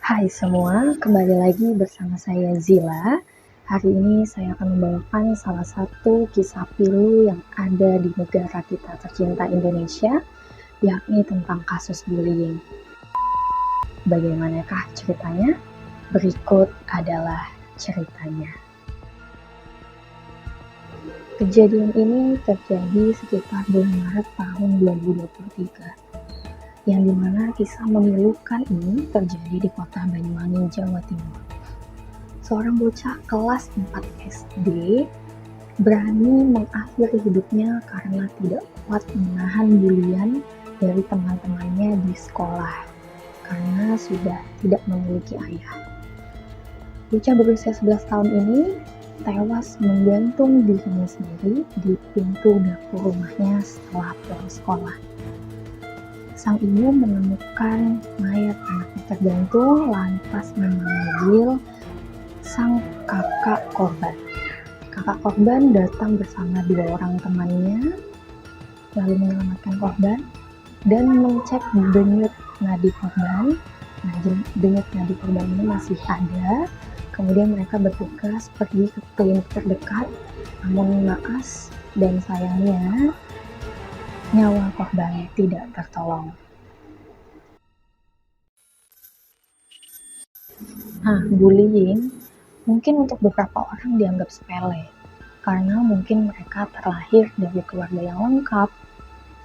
Hai semua, kembali lagi bersama saya Zila. Hari ini saya akan membawakan salah satu kisah pilu yang ada di negara kita tercinta Indonesia, yakni tentang kasus bullying. Bagaimanakah ceritanya? Berikut adalah ceritanya. Kejadian ini terjadi sekitar bulan Maret tahun 2023. Yang dimana kisah memilukan ini terjadi di kota Banyuwangi, Jawa Timur. Seorang bocah kelas 4 SD berani mengakhiri hidupnya karena tidak kuat menahan bulian dari teman-temannya di sekolah karena sudah tidak memiliki ayah. Bocah berusia 11 tahun ini tewas menggantung dirinya sendiri di pintu dapur rumahnya setelah pulang sekolah. Sang ibu menemukan mayat anaknya tergantung lantas memanggil sang kakak korban. Kakak korban datang bersama 2 orang temannya lalu menyelamatkan korban dan mengecek denyut nadi korban. Nah, denyut nadi korban ini masih ada. Kemudian mereka bergegas pergi ke klinik terdekat, namun naas dan sayangnya nyawa korban tidak tertolong. Nah, bullying mungkin untuk beberapa orang dianggap sepele, karena mungkin mereka terlahir dari keluarga yang lengkap,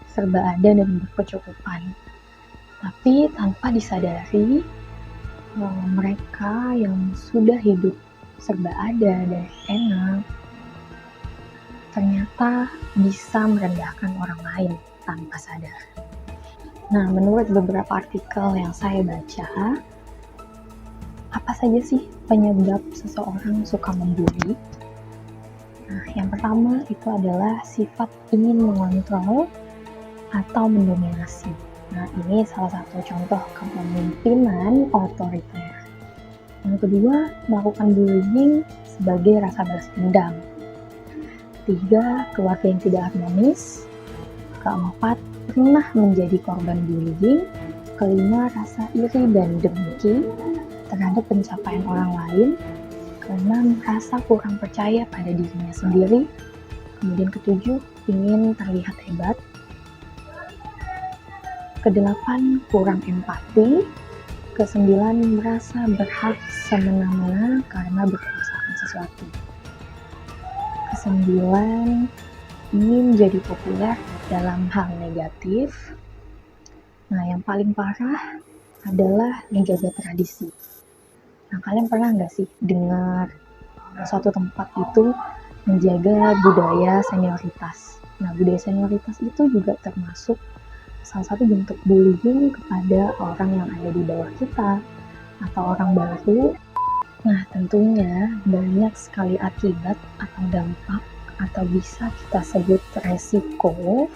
serba ada dan berkecukupan. Tapi tanpa disadari, mereka yang sudah hidup serba ada dan enak, ternyata bisa merendahkan orang lain tanpa sadar. Nah, menurut beberapa artikel yang saya baca, apa saja sih penyebab seseorang suka membuli? Nah, yang pertama itu adalah sifat ingin mengontrol atau mendominasi. Nah, ini salah satu contoh kepemimpinan otoriter. Yang kedua, melakukan bullying sebagai rasa balas dendam. 3, keluarga yang tidak harmonis. Keempat, pernah menjadi korban bullying. Kelima, rasa iri dan dengki terhadap pencapaian orang lain karena merasa kurang percaya pada dirinya sendiri. Kemudian ketujuh, ingin terlihat hebat. Kedelapan, kurang empati. Kesembilan, merasa berhak semena-mena karena berkuasaan sesuatu. Kesembilan, ingin jadi populer dalam hal negatif. Nah, yang paling parah adalah menjaga tradisi. Nah, kalian pernah nggak sih dengar suatu tempat itu menjaga budaya senioritas? Nah, budaya senioritas itu juga termasuk salah satu bentuk bullying kepada orang yang ada di bawah kita atau orang baru. Nah, tentunya banyak sekali akibat atau dampak atau bisa kita sebut resiko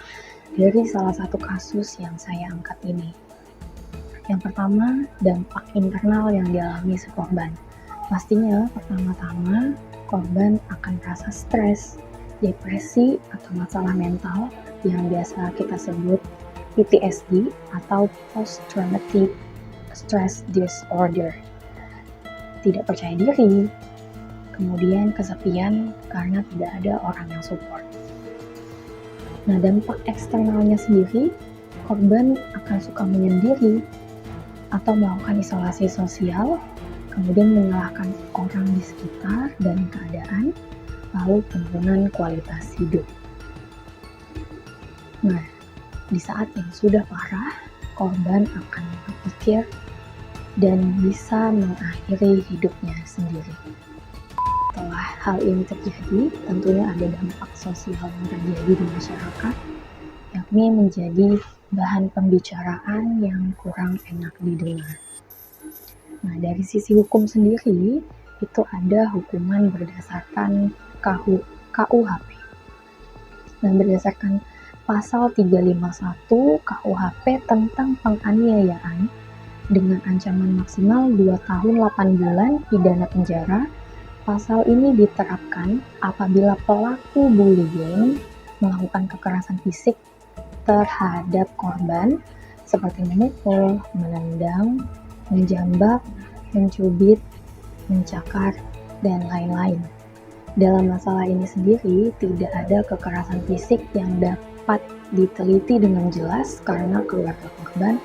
dari salah satu kasus yang saya angkat ini. Yang pertama, dampak internal yang dialami si korban. Pastinya pertama-tama korban akan merasa stres, depresi, atau masalah mental yang biasa kita sebut PTSD atau Post Traumatic Stress Disorder. Tidak percaya diri, kemudian kesepian karena tidak ada orang yang support. Nah, dampak eksternalnya sendiri, korban akan suka menyendiri atau melakukan isolasi sosial, kemudian menyalahkan orang di sekitar dan keadaan, lalu penurunan kualitas hidup. Nah, di saat yang sudah parah, korban akan berpikir dan bisa mengakhiri hidupnya sendiri. Setelah hal ini terjadi, tentunya ada dampak sosial yang terjadi di masyarakat, yakni menjadi bahan pembicaraan yang kurang enak didengar. Nah, dari sisi hukum sendiri, itu ada hukuman berdasarkan KUHP. Nah, berdasarkan pasal 351 KUHP tentang penganiayaan dengan ancaman maksimal 2 tahun 8 bulan pidana penjara, pasal ini diterapkan apabila pelaku bullying melakukan kekerasan fisik terhadap korban seperti memukul, menendang, menjambak, mencubit, mencakar, dan lain-lain. Dalam masalah ini sendiri, tidak ada kekerasan fisik yang dapat diteliti dengan jelas karena keluarga korban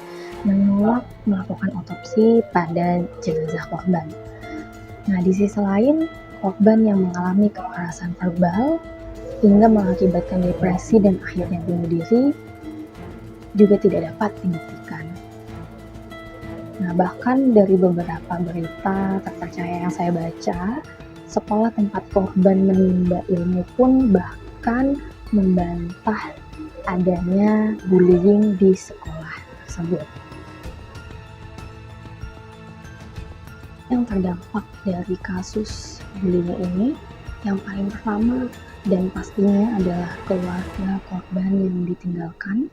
menolak melakukan otopsi pada jenazah korban. Nah, di sisi lain, korban yang mengalami kekerasan verbal hingga mengakibatkan depresi dan akhirnya bunuh diri juga tidak dapat dibuktikan. Nah, bahkan dari beberapa berita terpercaya yang saya baca, sekolah tempat korban menimba ilmu pun bahkan membantah adanya bullying di sekolah tersebut. Yang terdampak dari kasus bullying ini, yang paling pertama dan pastinya adalah keluarga korban yang ditinggalkan.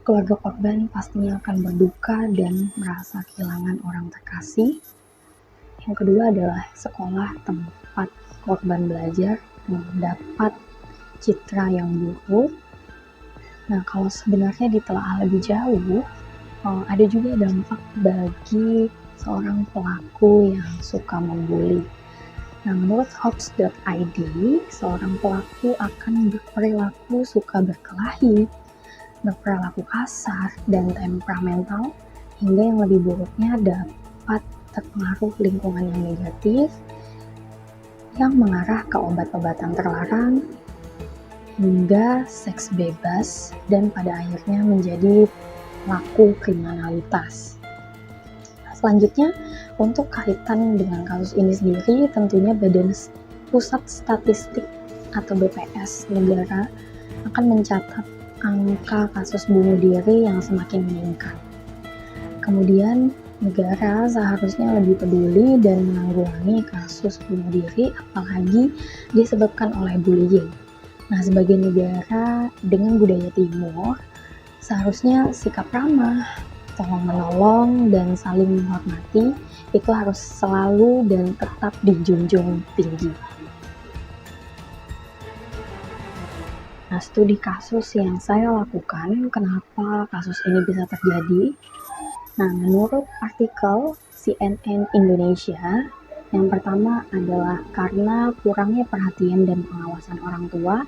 Keluarga korban pastinya akan berduka dan merasa kehilangan orang terkasih. Yang kedua adalah sekolah tempat korban belajar mendapat citra yang buruk. Nah, kalau sebenarnya ditelaah lebih jauh, ada juga dampak bagi seorang pelaku yang suka membuli. Nah, menurut Hoax.id, seorang pelaku akan berperilaku suka berkelahi, berperilaku kasar dan temperamental, hingga yang lebih buruknya dapat terpengaruh lingkungan yang negatif, yang mengarah ke obat-obatan terlarang, hingga seks bebas, dan pada akhirnya menjadi pelaku kriminalitas. Selanjutnya, untuk kaitan dengan kasus ini sendiri, tentunya Badan Pusat Statistik atau BPS negara akan mencatat angka kasus bunuh diri yang semakin meningkat. Kemudian, negara seharusnya lebih peduli dan menanggulangi kasus bunuh diri, apalagi disebabkan oleh bullying. Nah, sebagai negara dengan budaya timur, seharusnya sikap ramah, tolong-menolong, dan saling menghormati itu harus selalu dan tetap dijunjung tinggi. Nah, studi kasus yang saya lakukan, kenapa kasus ini bisa terjadi? Nah, menurut artikel CNN Indonesia, yang pertama adalah karena kurangnya perhatian dan pengawasan orang tua,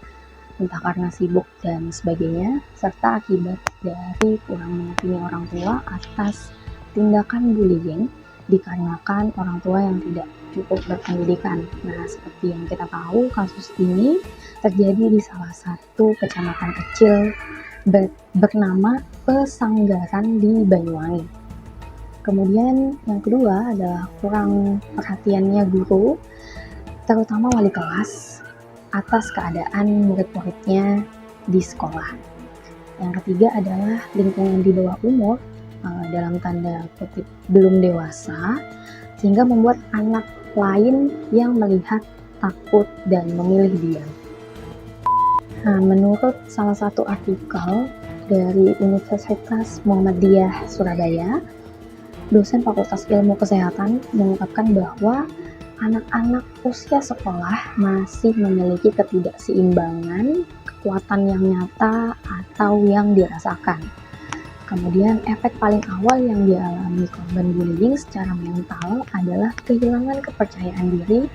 entah karena sibuk dan sebagainya, serta akibat dari kurang mengertinya orang tua atas tindakan bullying dikarenakan orang tua yang tidak cukup berpendidikan. Nah, seperti yang kita tahu, kasus ini terjadi di salah satu kecamatan kecil bernama Pesanggaran di Banyuwangi. Kemudian yang kedua adalah kurang perhatiannya guru, terutama wali kelas, atas keadaan murid-muridnya di sekolah. Yang ketiga adalah lingkungan di bawah umur, dalam tanda kutip belum dewasa, sehingga membuat anak lain yang melihat takut dan memilih diam. Nah, menurut salah satu artikel dari Universitas Muhammadiyah Surabaya, dosen Fakultas Ilmu Kesehatan mengungkapkan bahwa anak-anak usia sekolah masih memiliki ketidakseimbangan, kekuatan yang nyata atau yang dirasakan. Kemudian efek paling awal yang dialami korban bullying secara mental adalah kehilangan kepercayaan diri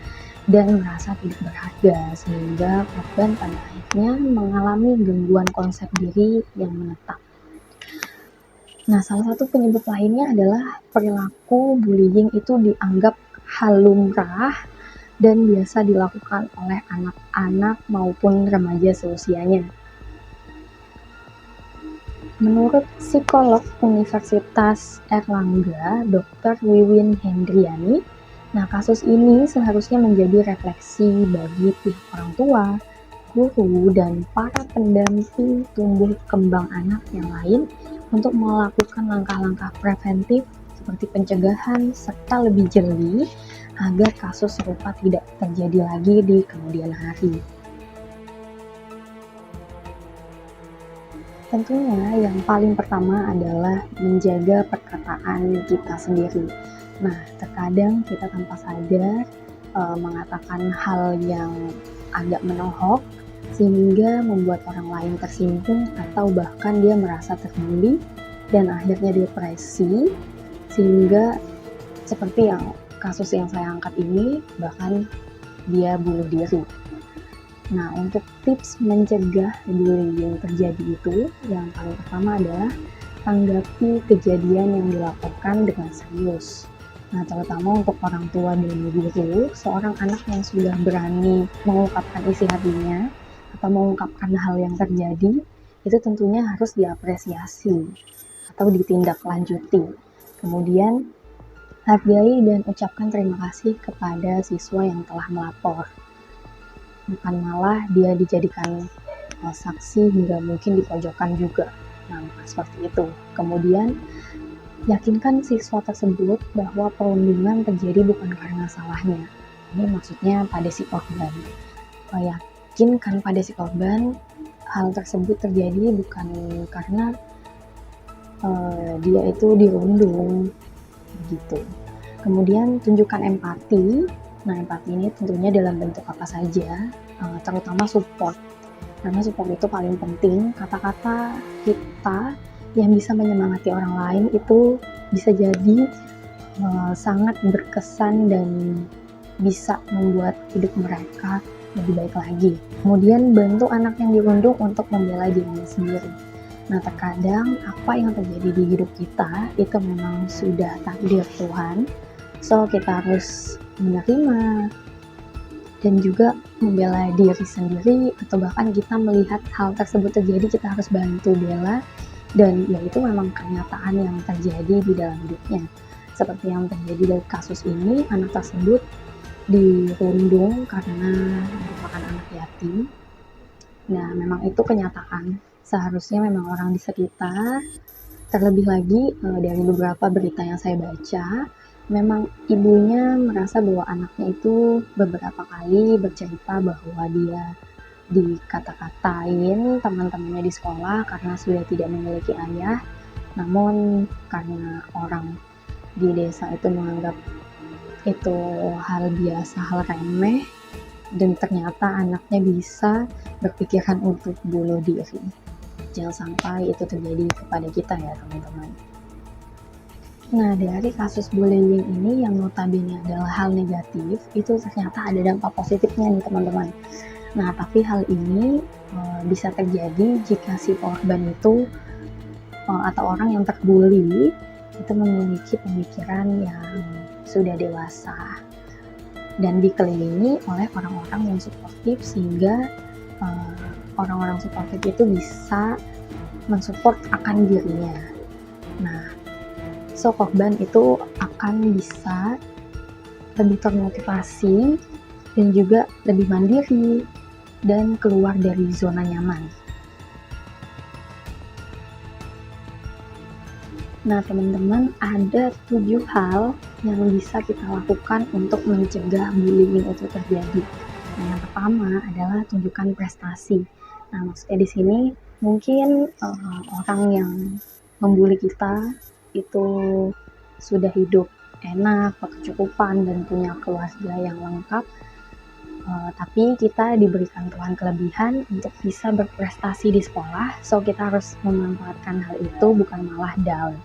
dan merasa tidak berharga, sehingga korban pada akhirnya mengalami gangguan konsep diri yang menetap. Nah, salah satu penyebab lainnya adalah perilaku bullying itu dianggap hal lumrah dan biasa dilakukan oleh anak-anak maupun remaja seusianya. Menurut psikolog Universitas Erlangga, Dr. Wiwin Hendriani, nah kasus ini seharusnya menjadi refleksi bagi pihak orang tua, guru, dan para pendamping tumbuh kembang anak yang lain untuk melakukan langkah-langkah preventif seperti pencegahan serta lebih jeli agar kasus serupa tidak terjadi lagi di kemudian hari. Tentunya yang paling pertama adalah menjaga perkataan kita sendiri. Nah, terkadang kita tanpa sadar mengatakan hal yang agak menohok sehingga membuat orang lain tersinggung atau bahkan dia merasa terbuli dan akhirnya depresi, sehingga Seperti yang kasus yang saya angkat ini, bahkan dia bunuh diri. Nah, untuk tips mencegah bullying terjadi itu, yang paling pertama adalah tanggapi kejadian yang dilaporkan dengan serius. Nah, terutama untuk orang tua dan guru, seorang anak yang sudah berani mengungkapkan isi hatinya atau mengungkapkan hal yang terjadi, itu tentunya harus diapresiasi atau ditindaklanjuti. Kemudian, hargai dan ucapkan terima kasih kepada siswa yang telah melapor. Bukan malah dia dijadikan saksi hingga mungkin dipojokkan juga. Nah, seperti itu. Kemudian, yakinkan siswa tersebut bahwa perundungan terjadi bukan karena salahnya. Ini maksudnya pada si korban. Yakinkan pada si korban hal tersebut terjadi bukan karena dia itu dirundung gitu. Kemudian tunjukkan empati. Nah, empati ini tentunya dalam bentuk apa saja, terutama support. Karena support itu paling penting. Kata-kata kita yang bisa menyemangati orang lain itu bisa jadi sangat berkesan dan bisa membuat hidup mereka lebih baik lagi. Kemudian bantu anak yang dirundung untuk membela dirinya sendiri. Nah, terkadang apa yang terjadi di hidup kita itu memang sudah takdir Tuhan. So, kita harus menerima dan juga membela diri sendiri, atau bahkan kita melihat hal tersebut terjadi, kita harus bantu bela, dan ya itu memang kenyataan yang terjadi di dalam hidupnya. Seperti yang terjadi dari kasus ini, anak tersebut dirundung karena merupakan anak yatim. Nah, memang itu kenyataan. Seharusnya memang orang di sekitar, terlebih lagi dari beberapa berita yang saya baca, memang ibunya merasa bahwa anaknya itu beberapa kali bercerita bahwa dia dikata-katain teman-temannya di sekolah karena sudah tidak memiliki ayah. Namun karena orang di desa itu menganggap itu hal biasa, hal remeh, dan ternyata anaknya bisa berpikiran untuk bunuh diri. Jangan sampai itu terjadi kepada kita ya teman-teman. Nah, dari kasus bullying ini yang notabene adalah hal negatif, itu ternyata ada dampak positifnya nih teman-teman. Nah, tapi hal ini bisa terjadi jika si korban itu atau orang yang terbully itu memiliki pemikiran yang sudah dewasa dan dikelilingi oleh orang-orang yang suportif, sehingga orang-orang suportif itu bisa mensupport akan dirinya. Nah, so korban itu akan bisa lebih termotivasi dan juga lebih mandiri dan keluar dari zona nyaman. Nah, teman-teman, ada 7 hal yang bisa kita lakukan untuk mencegah bullying itu terjadi. Nah, yang pertama adalah tunjukkan prestasi. Nah, maksudnya di sini mungkin orang yang membuli kita itu sudah hidup enak, berkecukupan, dan punya keluarga yang lengkap, tapi kita diberikan Tuhan kelebihan untuk bisa berprestasi di sekolah, so kita harus memanfaatkan hal itu, bukan malah down.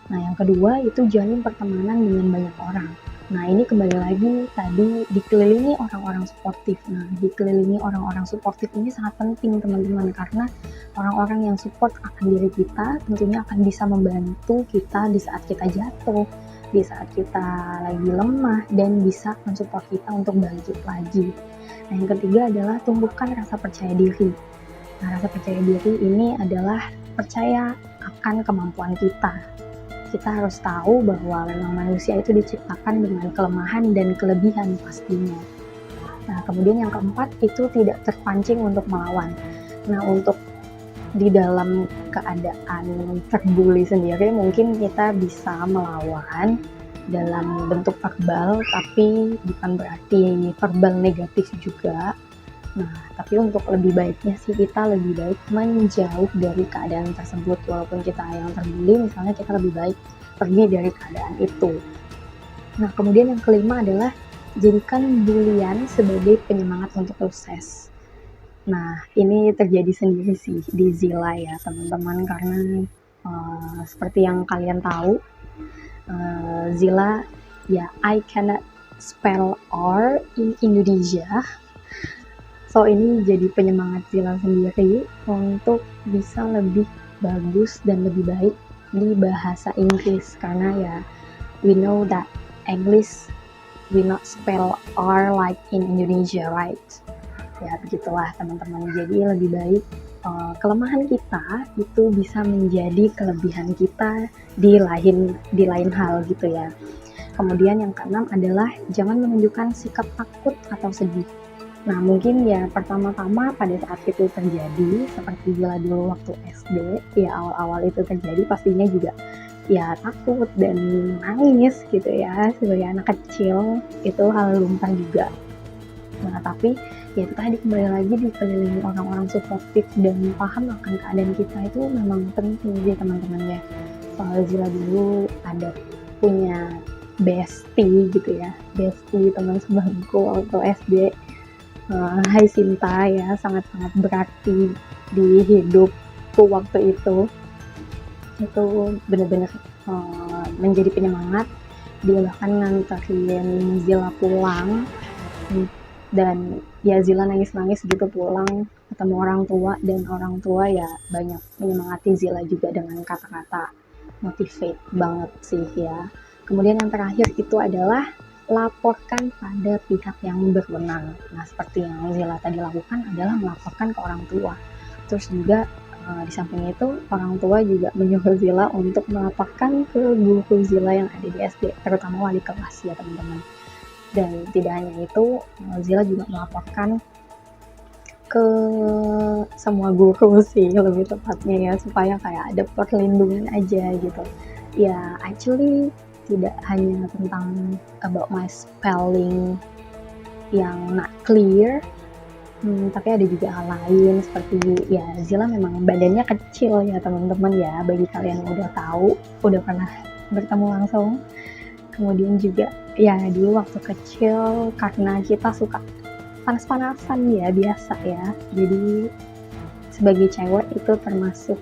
Nah, yang kedua itu jalin pertemanan dengan banyak orang. Nah, ini kembali lagi tadi dikelilingi orang-orang suportif. Nah, dikelilingi orang-orang suportif ini sangat penting teman-teman, karena orang-orang yang support akan diri kita tentunya akan bisa membantu kita di saat kita jatuh, di saat kita lagi lemah, dan bisa mensupport kita untuk bangkit lagi. Nah, yang ketiga adalah tumbuhkan rasa percaya diri. Nah, rasa percaya diri ini adalah percaya akan kemampuan kita. Kita harus tahu bahwa memang manusia itu diciptakan dengan kelemahan dan kelebihan pastinya. Nah, kemudian yang keempat itu tidak terpancing untuk melawan. Nah, untuk di dalam keadaan terbuli sendiri mungkin kita bisa melawan dalam bentuk verbal, tapi bukan berarti verbal negatif juga. Nah, tapi untuk lebih baiknya sih kita lebih baik menjauh dari keadaan tersebut. Walaupun kita yang terbuli, misalnya kita lebih baik pergi dari keadaan itu. Nah, kemudian yang kelima adalah jadikan bulian sebagai penyemangat untuk sukses. Nah, ini terjadi sendiri sih di Zila ya teman-teman, karena seperti yang kalian tahu, Zila ya I cannot spell R in Indonesia. So ini jadi penyemangat Zila sendiri untuk bisa lebih bagus dan lebih baik di bahasa Inggris, karena ya we know that English we not spell R like in Indonesia, right? Ya begitulah teman-teman. Jadi lebih baik kelemahan kita itu bisa menjadi kelebihan kita di lain hal gitu ya. Kemudian yang keenam adalah jangan menunjukkan sikap takut atau sedih. Nah mungkin ya pertama-tama pada saat itu terjadi, seperti Zila dulu waktu SD, ya awal-awal itu terjadi pastinya juga ya takut dan nangis gitu ya, sebagai anak kecil itu hal lumrah juga. Nah tapi ya itu tadi, kembali lagi dikelilingi orang-orang suportif dan paham akan keadaan kita itu memang penting sih teman-teman ya. Soal Zila dulu ada punya bestie gitu ya, bestie teman sebangku waktu SD. Hai Sinta ya, sangat-sangat berarti di hidupku waktu itu benar-benar menjadi penyemangat. Dia bahkan nganterin Zila pulang, dan ya Zila nangis-nangis gitu pulang ketemu orang tua, dan orang tua ya banyak menyemangati Zila juga dengan kata-kata motivate banget sih ya. Kemudian yang terakhir itu adalah laporkan pada pihak yang berwenang. Nah seperti yang Zila tadi lakukan adalah melaporkan ke orang tua. Terus juga di samping itu orang tua juga menyuruh Zila untuk melaporkan ke guru Zila yang ada di SD, terutama wali kelas ya teman-teman. Dan tidak hanya itu, Zila juga melaporkan ke semua guru sih lebih tepatnya ya, supaya kayak ada perlindungan aja gitu. Ya actually tidak hanya tentang about my spelling yang not clear, tapi ada juga hal lain seperti ya Zila memang badannya kecil ya teman-teman ya, bagi kalian yang udah tahu, udah pernah bertemu langsung. Kemudian juga ya dulu waktu kecil karena kita suka panas-panasan ya, biasa ya, jadi sebagai cewek itu termasuk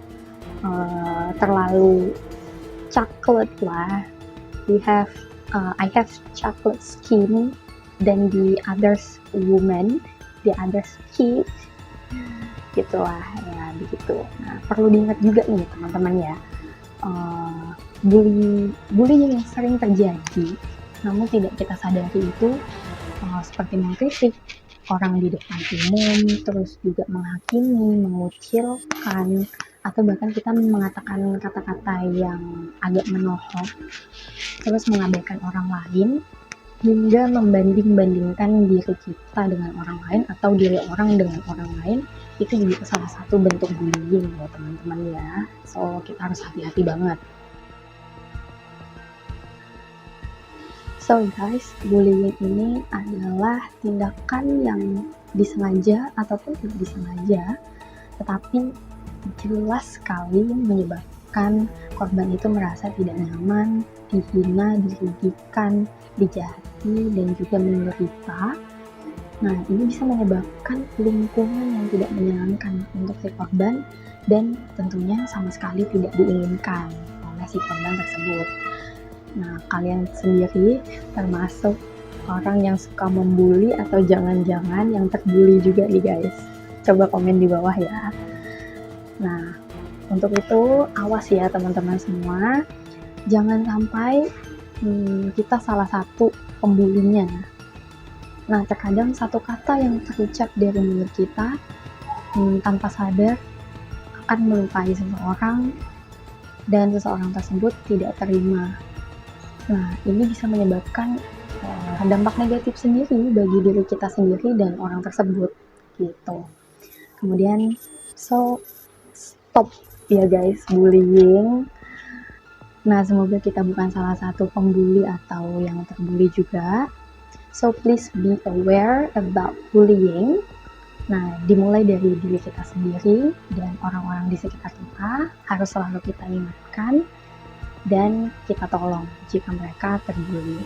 terlalu coklat lah. I have chocolate skin than the others woman, the others kid, gitulah ya begitu. Nah perlu diingat juga nih teman-teman ya, bullying yang sering terjadi namun tidak kita sadari itu seperti mengkritik orang di depan umum, terus juga menghakimi, mengucilkan, atau bahkan kita mengatakan kata-kata yang agak menohok, terus mengabaikan orang lain, hingga membanding-bandingkan diri kita dengan orang lain atau diri orang dengan orang lain. Itu juga salah satu bentuk bullying ya teman-teman ya. So kita harus hati-hati banget. So guys, bullying ini adalah tindakan yang disengaja ataupun tidak disengaja, tetapi jelas sekali menyebabkan korban itu merasa tidak nyaman, dihina, dirugikan, dijahati, dan juga menderita. Nah, ini bisa menyebabkan lingkungan yang tidak menyenangkan untuk si korban, dan tentunya sama sekali tidak diinginkan oleh si korban tersebut. Nah, kalian sendiri termasuk orang yang suka membuli atau jangan-jangan yang terbuli juga nih guys? Coba komen di bawah ya. Nah, untuk itu awas ya teman-teman semua, jangan sampai kita salah satu pembulinya. Nah, terkadang satu kata yang terucap dari mulut kita tanpa sadar akan melukai seseorang, dan seseorang tersebut tidak terima. Nah, ini bisa menyebabkan dampak negatif sendiri bagi diri kita sendiri dan orang tersebut gitu. Kemudian stop ya guys bullying. Nah, semoga kita bukan salah satu pembuli atau yang terbuli juga. So please be aware about bullying. Nah, dimulai dari diri kita sendiri dan orang-orang di sekitar kita harus selalu kita ingatkan dan kita tolong jika mereka terbuli.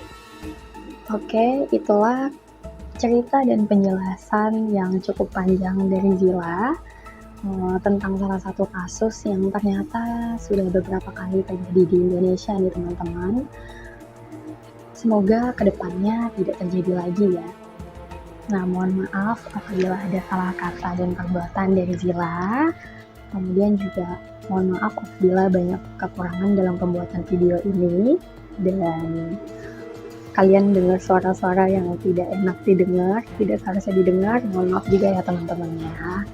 Oke, itulah cerita dan penjelasan yang cukup panjang dari Zila tentang salah satu kasus yang ternyata sudah beberapa kali terjadi di Indonesia nih teman-teman. Semoga kedepannya tidak terjadi lagi ya. Nah, mohon maaf apabila ada salah kata dan perbuatan dari Zila. Kemudian juga mohon maaf apabila banyak kekurangan dalam pembuatan video ini dan kalian dengar suara-suara yang tidak enak didengar, tidak seharusnya didengar. Mohon maaf juga ya teman-teman ya.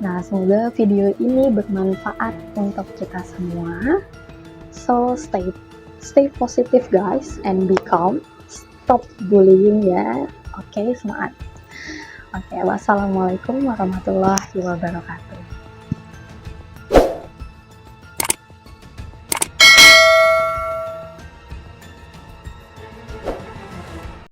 Nah, semoga video ini bermanfaat untuk kita semua. So stay positive guys and be calm. Stop bullying ya. Oke, semangat. Oke, wassalamualaikum warahmatullahi wabarakatuh.